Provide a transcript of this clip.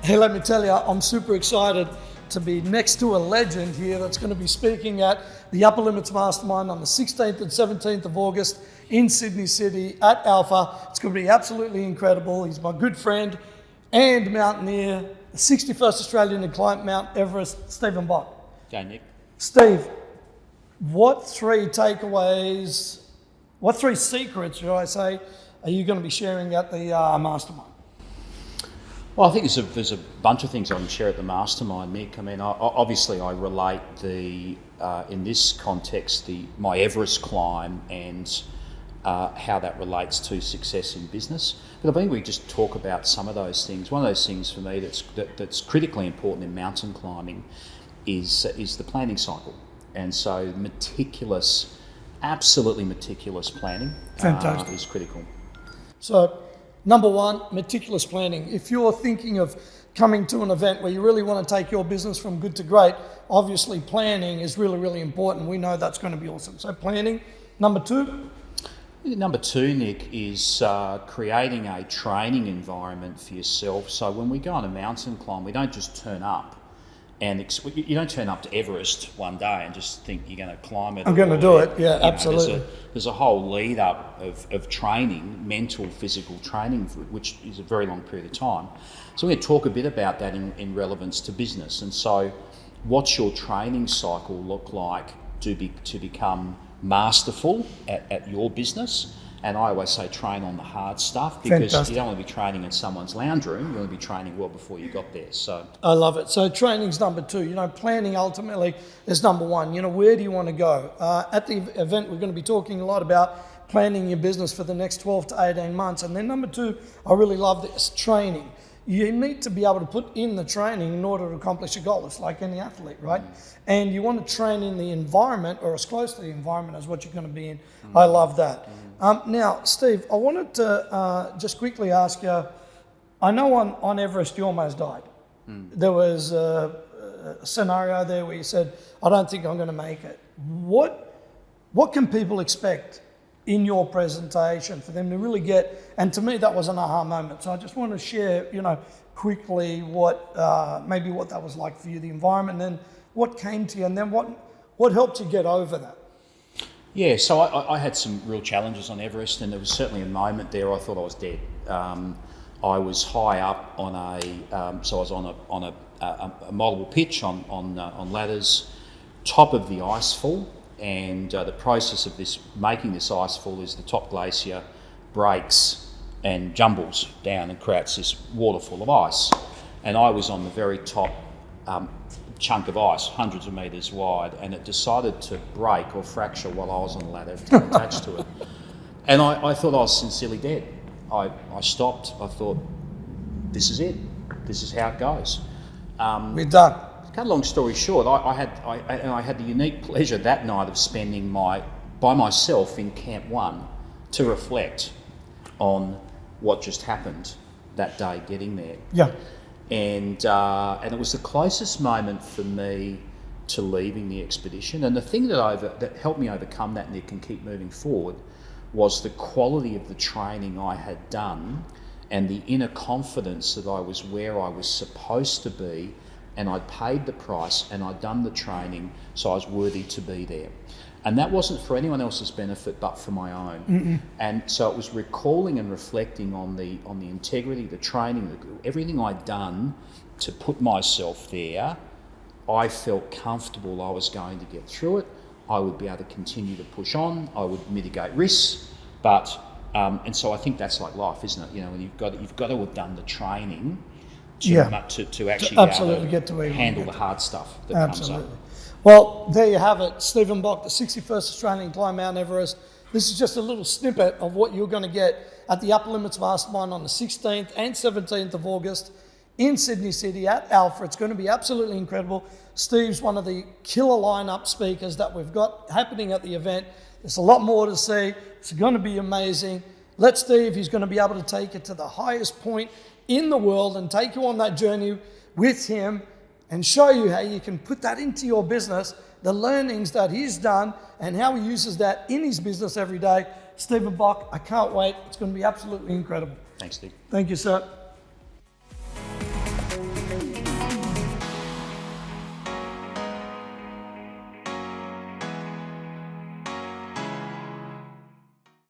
Hey, let me tell you, I'm super excited to be next to a legend here that's going to be speaking at the Upper Limits Mastermind on the 16th and 17th of August in Sydney City at Alpha. It's going to be absolutely incredible. He's my good friend and mountaineer, the 61st Australian to climb Mount Everest, Stephen Bock. Go, Nick. Steve, what three takeaways, what three secrets, should I say, are you going to be sharing at the Mastermind? Well, I think there's a bunch of things I can share at the Mastermind, Mick. I mean, obviously I relate in this context, my Everest climb and how that relates to success in business. But I think we just talk about some of those things. One of those things for me that's critically important in mountain climbing is the planning cycle. And so absolutely meticulous planning is critical. So, number one, meticulous planning. If you're thinking of coming to an event where you really want to take your business from good to great, obviously planning is really, really important. We know that's going to be awesome. So planning. Number two? Number two, Nick, is creating a training environment for yourself. So when we go on a mountain climb, we don't just turn up and you don't turn up to Everest one day and just think you're going to climb it. I'm going to do it. Yeah, absolutely. There's a whole lead up of training, mental, physical training, which is a very long period of time. So we're going to talk a bit about that in relevance to business. And so what's your training cycle look like to become masterful at your business? And I always say train on the hard stuff, because Fantastic. You don't want to be training in someone's lounge room. You want to be training well before you got there. So I love it. So training's number two. Planning ultimately is number one. Where do you want to go? At the event, we're going to be talking a lot about planning your business for the next 12 to 18 months. And then number two, I really love this, training. You need to be able to put in the training in order to accomplish a goal. It's like any athlete, right? And you want to train in the environment, or as close to the environment as what you're going to be in. I love that. Now, Steve, I wanted to just quickly ask you, I know on Everest you almost died. There was a scenario there where you said, I don't think I'm going to make it. What can people expect in your presentation for them to really get, and to me that was an aha moment. So I just want to share, quickly what that was like for you, the environment, and then what came to you, and then what helped you get over that. Yeah, so I had some real challenges on Everest, and there was certainly a moment there I thought I was dead. I was high up on so I was on a multiple pitch on ladders, top of the ice fall. And the process of making this ice fall is the top glacier breaks and jumbles down and creates this waterfall of ice. And I was on the very top chunk of ice, hundreds of metres wide, and it decided to break or fracture while I was on the ladder attached to it. And I thought I was sincerely dead. I stopped. I thought, this is it. This is how it goes. We're done. Cut a long story short, I had the unique pleasure that night of spending by myself in Camp 1 to reflect on what just happened that day getting there. Yeah. And it was the closest moment for me to leaving the expedition. And the thing that helped me overcome that, Nick, and keep moving forward was the quality of the training I had done and the inner confidence that I was where I was supposed to be, and I'd paid the price and I'd done the training, so I was worthy to be there. And that wasn't for anyone else's benefit but for my own. Mm-mm. And so it was recalling and reflecting on the integrity, the training, everything I'd done to put myself there. I felt comfortable I was going to get through it. I would be able to continue to push on. I would mitigate risks, and so I think that's like life, isn't it? When you've got to have done the training to actually absolutely get to handle the hard stuff that comes up. Well, there you have it. Stephen Bock, the 61st Australian climb Mount Everest. This is just a little snippet of what you're going to get at the Upper Limits Mastermind on the 16th and 17th of August in Sydney City at Alpha. It's going to be absolutely incredible. Steve's one of the killer lineup speakers that we've got happening at the event. There's a lot more to see. It's going to be amazing. Let Steve, he's going to be able to take you to the highest point in the world and take you on that journey with him and show you how you can put that into your business, the learnings that he's done and how he uses that in his business every day. Stephen Bock, I can't wait. It's going to be absolutely incredible. Thanks, Steve. Thank you, sir.